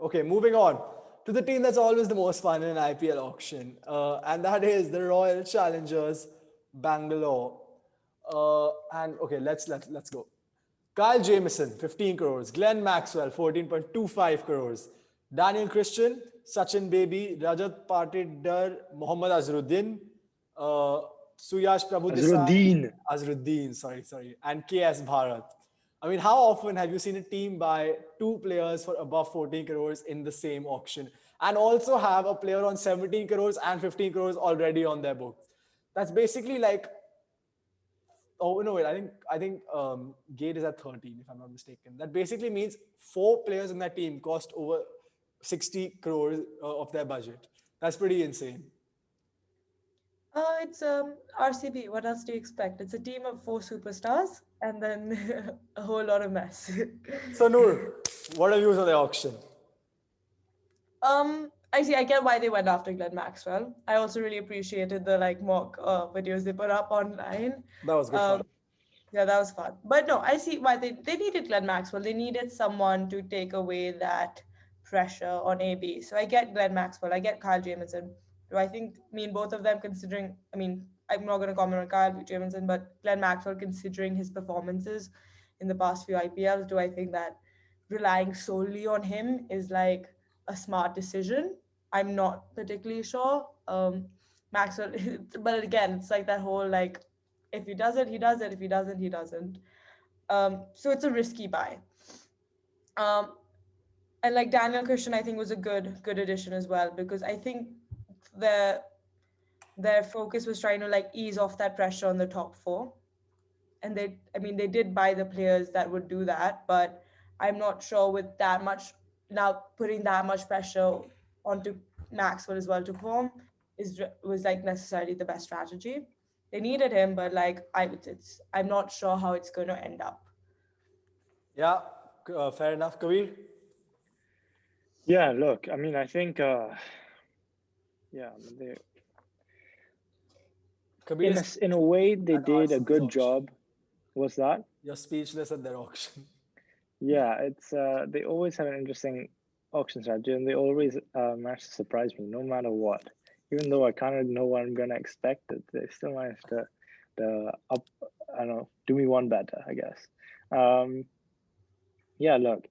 Okay, moving on to the team that's always the most fun in an IPL auction, and that is the Royal Challengers Bangalore. And okay, let's go. Kyle Jamieson, 15 crores. Glenn Maxwell, 14.25 crores. Daniel Christian, Sachin Baby, Rajat Patidar, Mohammad Azharuddin, uh, Suyash Prabhu Desai, Azruddin. Azharuddin, sorry, and KS Bharat. I mean, how often have you seen a team buy two players for above 14 crores in the same auction and also have a player on 17 crores and 15 crores already on their books? That's basically like, oh no, wait, I think Gate is at 13 if I'm not mistaken. That basically means four players in that team cost over 60 crores of their budget. That's pretty insane. It's RCB. What else do you expect? It's a team of four superstars and then a whole lot of mess. So Noor, what are views on the auction? I see. I get why they went after Glenn Maxwell. I also really appreciated the like mock videos they put up online. That was good fun. Um, yeah, that was fun. But no, I see why they needed Glenn Maxwell. They needed someone to take away that pressure on AB. So I get Glenn Maxwell. I get Kyle Jamieson. Do I think? I mean, both of them considering. I mean, I'm not going to comment on Kyle Jamieson, but Glenn Maxwell considering his performances in the past few IPLs. Do I think that relying solely on him is like a smart decision? I'm not particularly sure. Maxwell, but again, it's like that whole like, if he does it, he does it. If he doesn't, he doesn't. So it's a risky buy. Um, and like Daniel Christian, I think was a good addition as well because I think their their focus was trying to like ease off that pressure on the top four, and they did buy the players that would do that, but I'm not sure with that much now putting that much pressure onto Maxwell as well to perform was like necessarily the best strategy. They needed him, but like I'm not sure how it's going to end up. Yeah, fair enough. Kabir? Yeah, look, I mean, I think, yeah, they, Kabir is in a way, they at did a RCB's good auction. job. What's that? You're speechless at their auction. Yeah, it's they always have an interesting auction strategy, and they always manage to surprise me, no matter what. Even though I kind of know what I'm gonna expect, they still manage to up, I don't know, do me one better, I guess. Yeah, look,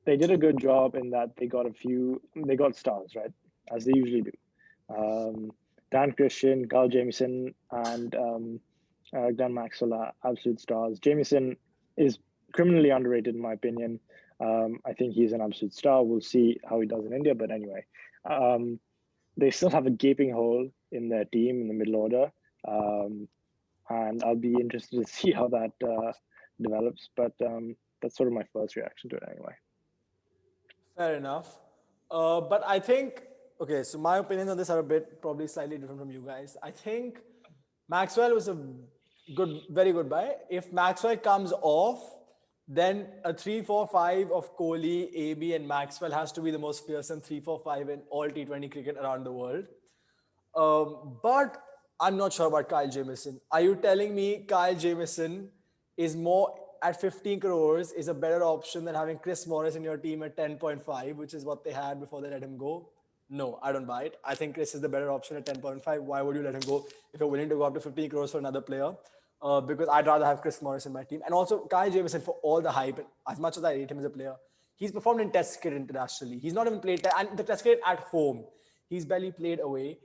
they did a good job in that they got stars, right, as they usually do. Dan Christian, Carl Jamieson, and Glenn Maxwell are absolute stars. Jamieson is criminally underrated in my opinion. I think he's an absolute star. We'll see how he does in India, but anyway, they still have a gaping hole in their team in the middle order, and I'll be interested to see how that develops. But that's sort of my first reaction to it anyway. Fair enough. But I think, okay, so my opinions on this are a bit probably slightly different from you guys. I think Maxwell was a very good buy. If Maxwell comes off, then a 3-4-5 of Kohli, AB, and Maxwell has to be the most fearsome 3-4-5 in all T20 cricket around the world. But I'm not sure about Kyle Jamieson. Are you telling me Kyle Jamieson is more at 15 crores is a better option than having Chris Morris in your team at 10.5, which is what they had before they let him go? No, I don't buy it. I think Chris is the better option at 10.5. Why would you let him go if you're willing to go up to 15 crores for another player? Because I'd rather have Chris Morris in my team. And also Kyle Jamieson, for all the hype, as much as I rate him as a player, he's performed in Test cricket internationally. He's not even played and the Test cricket at home. He's barely played away,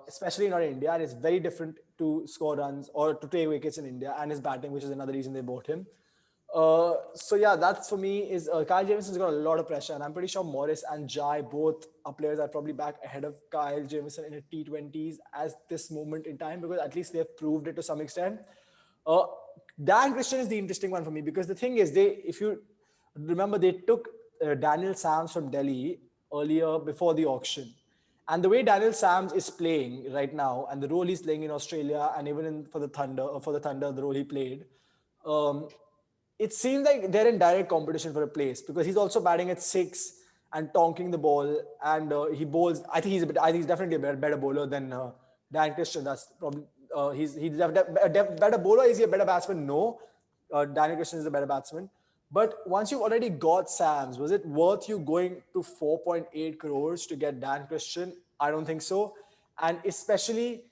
especially not in India. And it's very different to score runs or to take wickets in India and his batting, which is another reason they bought him. So yeah, that's for me is Kyle Jamieson's got a lot of pressure, and I'm pretty sure Morris and Jai both are players that are probably back ahead of Kyle Jamieson in a T20s at this moment in time because at least they've proved it to some extent. Uh, Dan Christian is the interesting one for me because the thing is, if you remember, they took Daniel Sams from Delhi earlier before the auction. And the way Daniel Sams is playing right now, and the role he's playing in Australia, and even for the Thunder, the role he played, it seems like they're in direct competition for a place because he's also batting at 6 and tonking the ball, and he bowls. I think he's definitely a better bowler than Dan Christian. That's probably he's a better bowler. Is he a better batsman? No, Daniel Christian is a better batsman. But once you've already got Sams, was it worth you going to 4.8 crores to get Dan Christian? I don't think so. And especially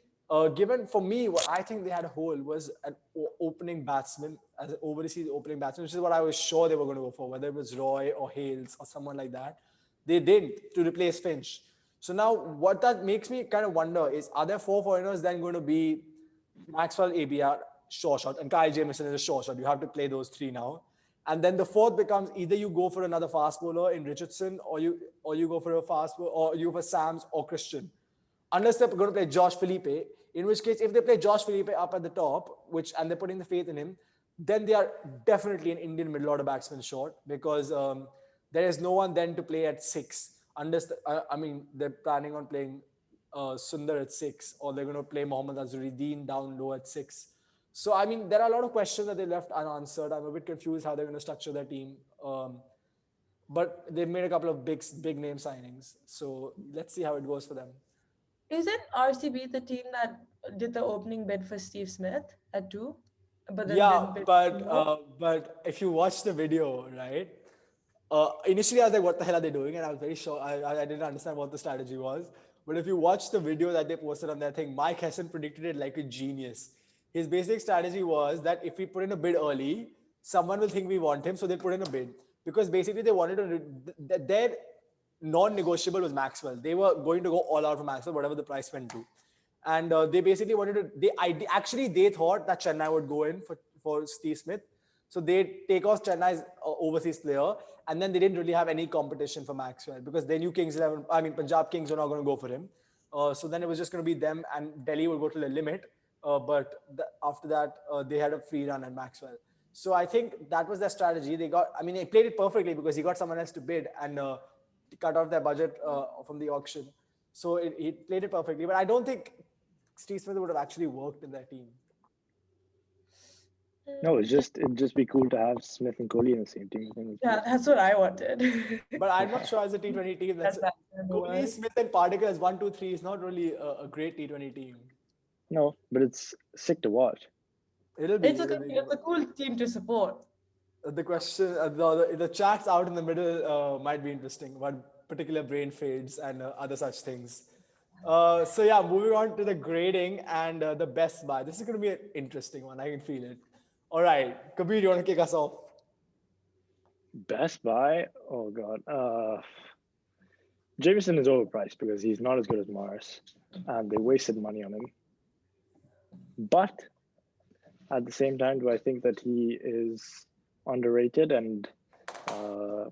given for me, what I think they had a hole was an opening batsman, as an overseas opening batsman, which is what I was sure they were going to go for, whether it was Roy or Hales or someone like that. They didn't to replace Finch. So now what that makes me kind of wonder is, are there four foreigners then going to be Maxwell, ABR, sure shot, and Kyle Jamieson is a sure shot? You have to play those three now. And then the fourth becomes either you go for another fast bowler in Richardson, or you go for a fast bowler, or you go for Sams or Christian. Unless they're going to play Josh Felipe, in which case, if they play Josh Felipe up at the top, and they're putting the faith in him, then they are definitely an Indian middle order batsman short, because there is no one then to play at six. Unless I mean, they're planning on playing Sundar at six, or they're going to play Mohammad Azharuddin down low at six. So I mean, there are a lot of questions that they left unanswered. I'm a bit confused how they're going to structure their team. But they've made a couple of big name signings. So let's see how it goes for them. Isn't RCB the team that did the opening bid for Steve Smith at 2? But then Yeah, didn't bid but more? if you watch the video, right? Initially, I was like, "What the hell are they doing?" And I was very sure I didn't understand what the strategy was. But if you watch the video that they posted on their thing, Mike Hessen predicted it like a genius. His basic strategy was that if we put in a bid early, someone will think we want him, so they'll put in a bid, because basically they wanted to. Their non-negotiable was Maxwell. They were going to go all out for Maxwell, whatever the price went to. And they basically wanted to. They thought that Chennai would go in for Steve Smith, so they take off Chennai's overseas player, and then they didn't really have any competition for Maxwell, because they knew Punjab Kings were not going to go for him. So then it was just going to be them, and Delhi would go to the limit. After that, they had a free run at Maxwell. So I think that was their strategy. They played it perfectly, because he got someone else to bid and cut off their budget from the auction. So he played it perfectly. But I don't think Steve Smith would have actually worked in their team. No, it'd just be cool to have Smith and Kohli in the same team. I think Yeah, that's what I wanted. But I'm not sure as a T20 team. Kohli, Smith, and Particle as 1, 2, 3 is not really a great T20 team. No, but it's sick to watch. It's a cool team to support. The question, the chats out in the middle might be interesting about particular brain fades and other such things. So yeah, moving on to the grading and the best buy. This is going to be an interesting one. I can feel it. All right, Kabir, you want to kick us off? Best buy? Oh God, Jamieson is overpriced because he's not as good as Morris, and they wasted money on him. But at the same time, do I think that he is underrated and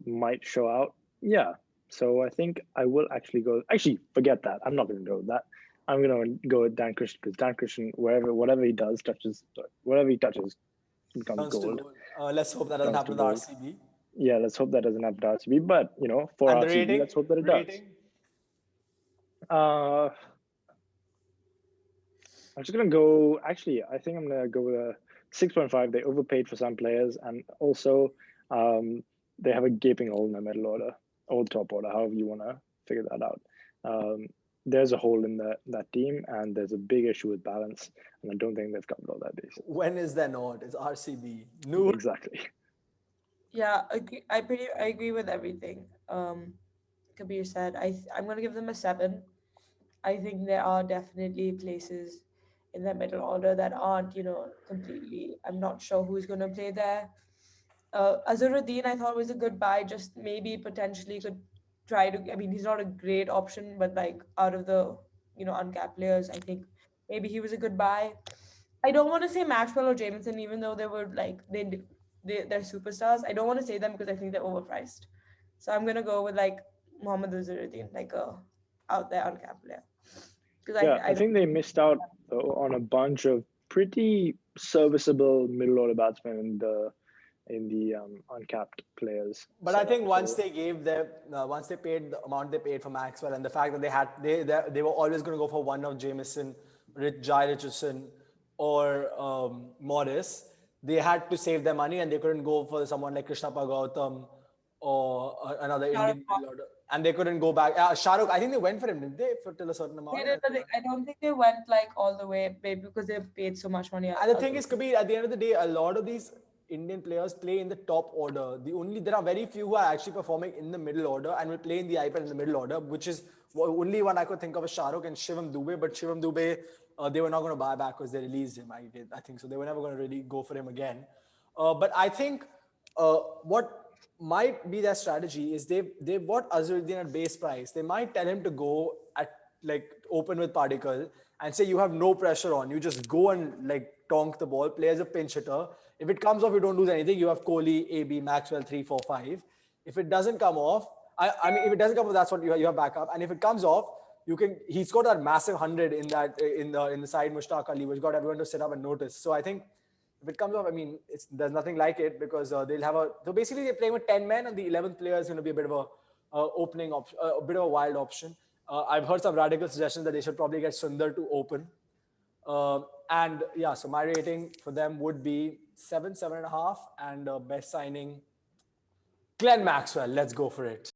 might show out? Yeah. So I think I will actually go. Actually, forget that. I'm not going to go with that. I'm going to go with Dan Christian, because Dan Christian, whatever he does, whatever he touches becomes gold. Let's hope that doesn't happen with RCB. Yeah, let's hope that doesn't happen with RCB. But for RCB, rating? Let's hope that it does. I'm just going to go. Actually, I think I'm going to go with a 6.5. They overpaid for some players, and also they have a gaping hole in their middle order or the top order, however you want to figure that out. There's a hole in that team, and there's a big issue with balance, and I don't think they've covered all that basis. When is there not? It's RCB. Noor. Exactly. Yeah, I agree with everything Kabir said. I'm going to give them a 7. I think there are definitely places in the middle order that aren't, completely. I'm not sure who's going to play there. Azharuddin, I thought was a good buy. Just maybe potentially could try to. I mean, he's not a great option, but like out of the uncapped players, I think maybe he was a good buy. I don't want to say Maxwell or Jamieson, even though they were like they're superstars. I don't want to say them because I think they're overpriced. So I'm gonna go with like Mohammad Azharuddin, like a out there uncapped player. I think they missed out on a bunch of pretty serviceable middle order batsmen in the uncapped players. But I think once they paid the amount they paid for Maxwell, and the fact that they were always going to go for one of Jamieson, Jai Richardson, or Morris, they had to save their money, and they couldn't go for someone like Krishnappa Gautam or another Indian middle order. And they couldn't go back. Shahrukh, I think they went for him, didn't they? For till a certain amount. They did, but I don't think they went like all the way, because they paid so much money. And the thing is, Kabir, at the end of the day, a lot of these Indian players play in the top order. There are very few who are actually performing in the middle order and will play in the IPL in the middle order, which is only one I could think of is Shah Rukh and Shivam Dubey. But Shivam Dubey, they were not going to buy back because they released him. I think so. They were never going to really go for him again. But I think what might be their strategy is they've bought Azharuddin at base price. They might tell him to go at like open with Padikkal and say you have no pressure on. You just go and like tonk the ball, play as a pinch hitter. If it comes off, you don't lose anything. You have Kohli, AB, Maxwell, 3, 4, 5. If it doesn't come off, I mean, if it doesn't come off, that's what you have backup. And if it comes off, you can. He's got that massive 100 in the side Mushtaq Ali, which got everyone to sit up and notice. So I think if it comes off, I mean, there's nothing like it because they'll have so basically they're playing with 10 men and the 11th player is going to be a bit of a opening option, a bit of a wild option. I've heard some radical suggestions that they should probably get Sundar to open. And yeah, so my rating for them would be 7.5, and best signing, Glenn Maxwell. Let's go for it.